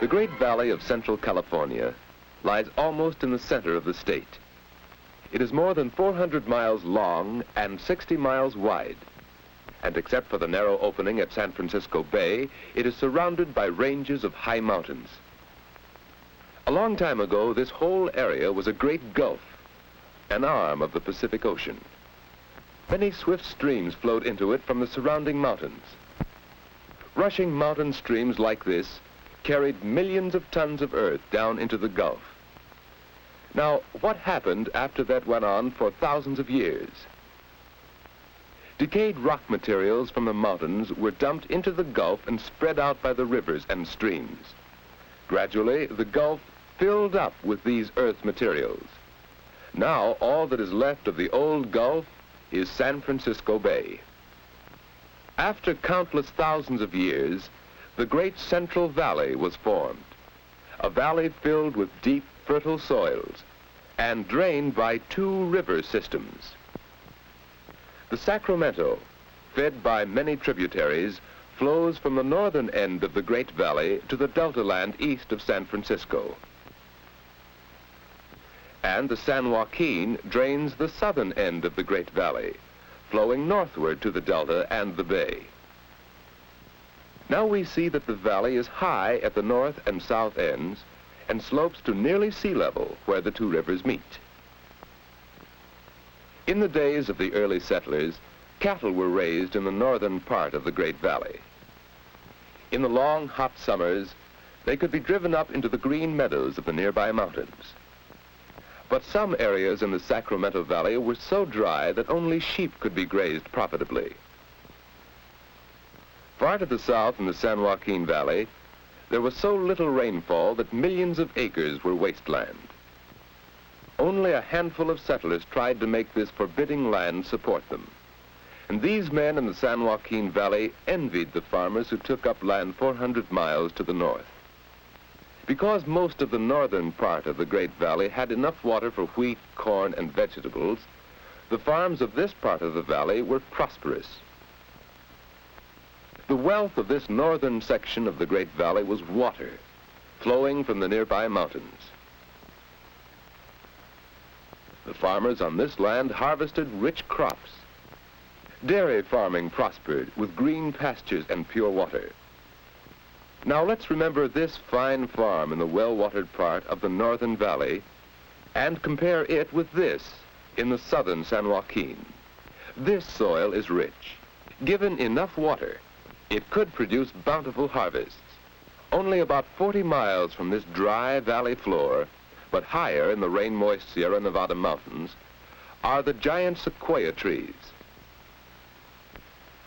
The Great Valley of Central California lies almost in the center of the state. It is more than 400 miles long and 60 miles wide. And except for the narrow opening at San Francisco Bay, it is surrounded by ranges of high mountains. A long time ago, this whole area was a great gulf, an arm of the Pacific Ocean. Many swift streams flowed into it from the surrounding mountains. Rushing mountain streams like this carried millions of tons of earth down into the Gulf. Now, what happened after that went on for thousands of years? Decayed rock materials from the mountains were dumped into the Gulf and spread out by the rivers and streams. Gradually, the Gulf filled up with these earth materials. Now, all that is left of the old Gulf is San Francisco Bay. After countless thousands of years, the great Central Valley was formed, a valley filled with deep, fertile soils and drained by two river systems. The Sacramento, fed by many tributaries, flows from the northern end of the Great Valley to the delta land east of San Francisco. And the San Joaquin drains the southern end of the Great Valley, flowing northward to the delta and the bay. Now we see that the valley is high at the north and south ends and slopes to nearly sea level where the two rivers meet. In the days of the early settlers, cattle were raised in the northern part of the Great Valley. In the long, hot summers, they could be driven up into the green meadows of the nearby mountains. But some areas in the Sacramento Valley were so dry that only sheep could be grazed profitably. Far to the south in the San Joaquin Valley, there was so little rainfall that millions of acres were wasteland. Only a handful of settlers tried to make this forbidding land support them. And these men in the San Joaquin Valley envied the farmers who took up land 400 miles to the north. Because most of the northern part of the Great Valley had enough water for wheat, corn, and vegetables, the farms of this part of the valley were prosperous. The wealth of this northern section of the Great Valley was water, flowing from the nearby mountains. The farmers on this land harvested rich crops. Dairy farming prospered with green pastures and pure water. Now let's remember this fine farm in the well-watered part of the northern valley and compare it with this in the southern San Joaquin. This soil is rich. Given enough water, it could produce bountiful harvests. Only about 40 miles from this dry valley floor, but higher in the rain-moist Sierra Nevada mountains, are the giant sequoia trees.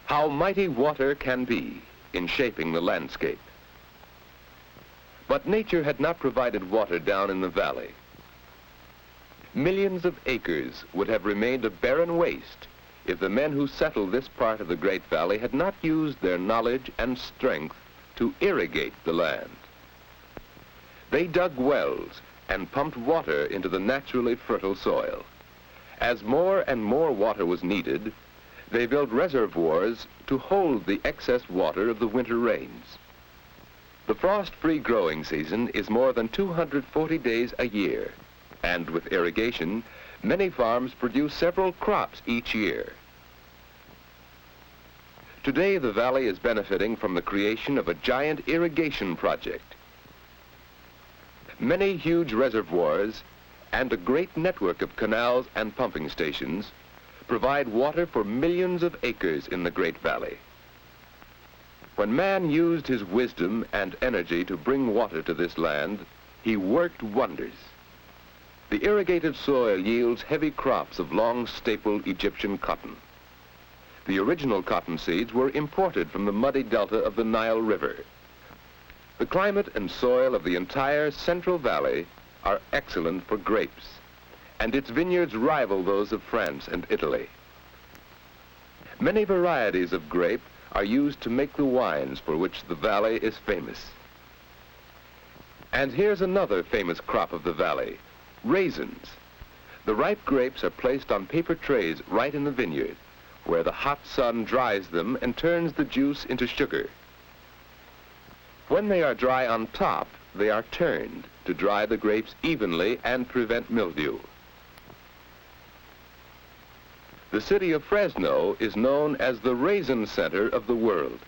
How mighty water can be in shaping the landscape. But nature had not provided water down in the valley. Millions of acres would have remained a barren waste if the men who settled this part of the Great Valley had not used their knowledge and strength to irrigate the land. They dug wells and pumped water into the naturally fertile soil. As more and more water was needed, they built reservoirs to hold the excess water of the winter rains. The frost-free growing season is more than 240 days a year, and with irrigation, many farms produce several crops each year. Today, the valley is benefiting from the creation of a giant irrigation project. Many huge reservoirs and a great network of canals and pumping stations provide water for millions of acres in the Great Valley. When man used his wisdom and energy to bring water to this land, he worked wonders. The irrigated soil yields heavy crops of long-stapled Egyptian cotton. The original cotton seeds were imported from the muddy delta of the Nile River. The climate and soil of the entire Central Valley are excellent for grapes, and its vineyards rival those of France and Italy. Many varieties of grape are used to make the wines for which the valley is famous. And here's another famous crop of the valley, raisins. The ripe grapes are placed on paper trays right in the vineyard, where the hot sun dries them and turns the juice into sugar. When they are dry on top, they are turned to dry the grapes evenly and prevent mildew. The city of Fresno is known as the raisin center of the world.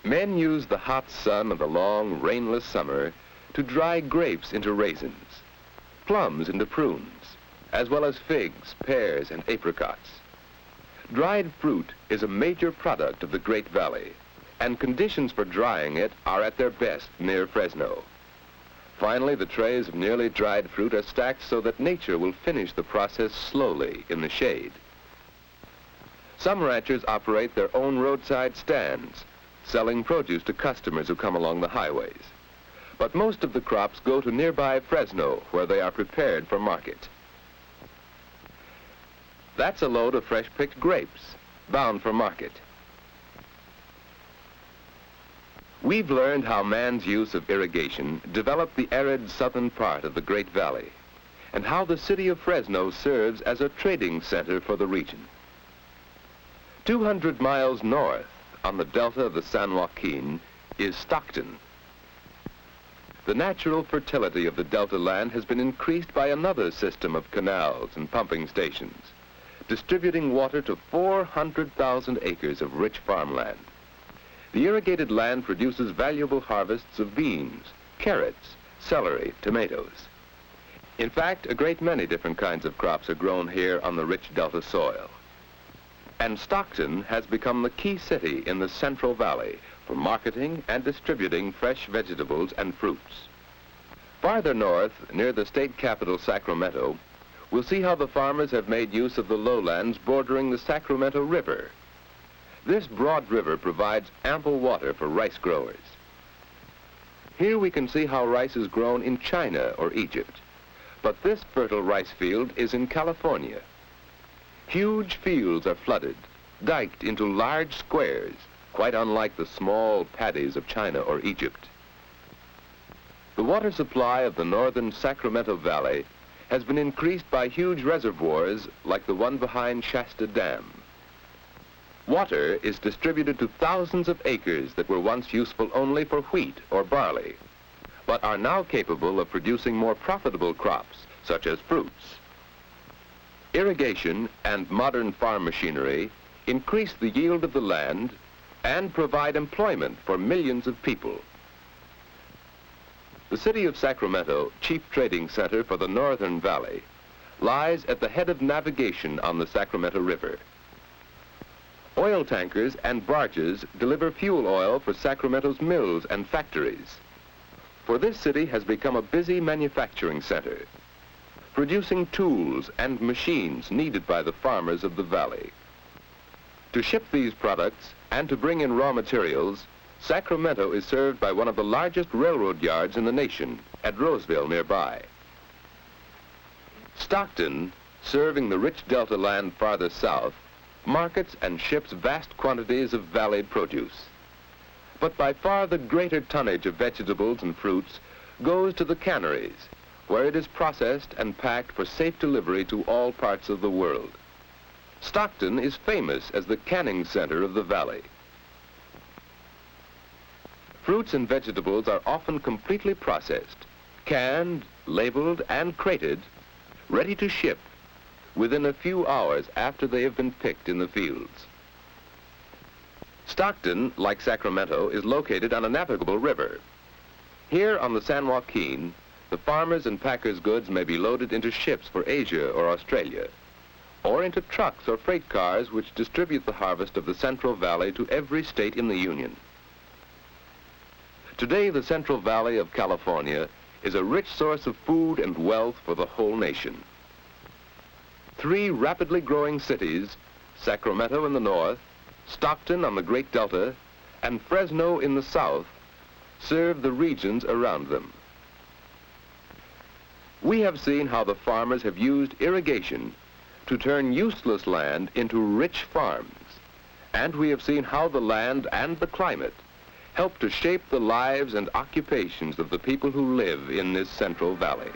Men use the hot sun of the long, rainless summer to dry grapes into raisins, plums into prunes, as well as figs, pears, and apricots. Dried fruit is a major product of the Great Valley, and conditions for drying it are at their best near Fresno. Finally, the trays of nearly dried fruit are stacked so that nature will finish the process slowly in the shade. Some ranchers operate their own roadside stands, selling produce to customers who come along the highways. But most of the crops go to nearby Fresno, where they are prepared for market. That's a load of fresh-picked grapes, bound for market. We've learned how man's use of irrigation developed the arid southern part of the Great Valley, and how the city of Fresno serves as a trading center for the region. 200 miles north, on the delta of the San Joaquin, is Stockton. The natural fertility of the delta land has been increased by another system of canals and pumping stations, distributing water to 400,000 acres of rich farmland. The irrigated land produces valuable harvests of beans, carrots, celery, tomatoes. In fact, a great many different kinds of crops are grown here on the rich delta soil. And Stockton has become the key city in the Central Valley for marketing and distributing fresh vegetables and fruits. Farther north, near the state capital, Sacramento, we'll see how the farmers have made use of the lowlands bordering the Sacramento River. This broad river provides ample water for rice growers. Here we can see how rice is grown in China or Egypt, but this fertile rice field is in California. Huge fields are flooded, diked into large squares, quite unlike the small paddies of China or Egypt. The water supply of the northern Sacramento Valley has been increased by huge reservoirs like the one behind Shasta Dam. Water is distributed to thousands of acres that were once useful only for wheat or barley, but are now capable of producing more profitable crops, such as fruits. Irrigation and modern farm machinery increase the yield of the land and provide employment for millions of people. The city of Sacramento, chief trading center for the Northern Valley, lies at the head of navigation on the Sacramento River. Oil tankers and barges deliver fuel oil for Sacramento's mills and factories. For this city has become a busy manufacturing center, producing tools and machines needed by the farmers of the valley. To ship these products and to bring in raw materials, Sacramento is served by one of the largest railroad yards in the nation at Roseville nearby. Stockton, serving the rich delta land farther south, markets and ships vast quantities of valley produce. But by far the greater tonnage of vegetables and fruits goes to the canneries, where it is processed and packed for safe delivery to all parts of the world. Stockton is famous as the canning center of the valley. Fruits and vegetables are often completely processed, canned, labeled, and crated, ready to ship within a few hours after they have been picked in the fields. Stockton, like Sacramento, is located on a navigable river. Here on the San Joaquin, the farmers' and packers' goods may be loaded into ships for Asia or Australia, or into trucks or freight cars which distribute the harvest of the Central Valley to every state in the Union. Today, the Central Valley of California is a rich source of food and wealth for the whole nation. 3 rapidly growing cities, Sacramento in the north, Stockton on the Great Delta, and Fresno in the south, serve the regions around them. We have seen how the farmers have used irrigation to turn useless land into rich farms, and we have seen how the land and the climate help to shape the lives and occupations of the people who live in this Central Valley.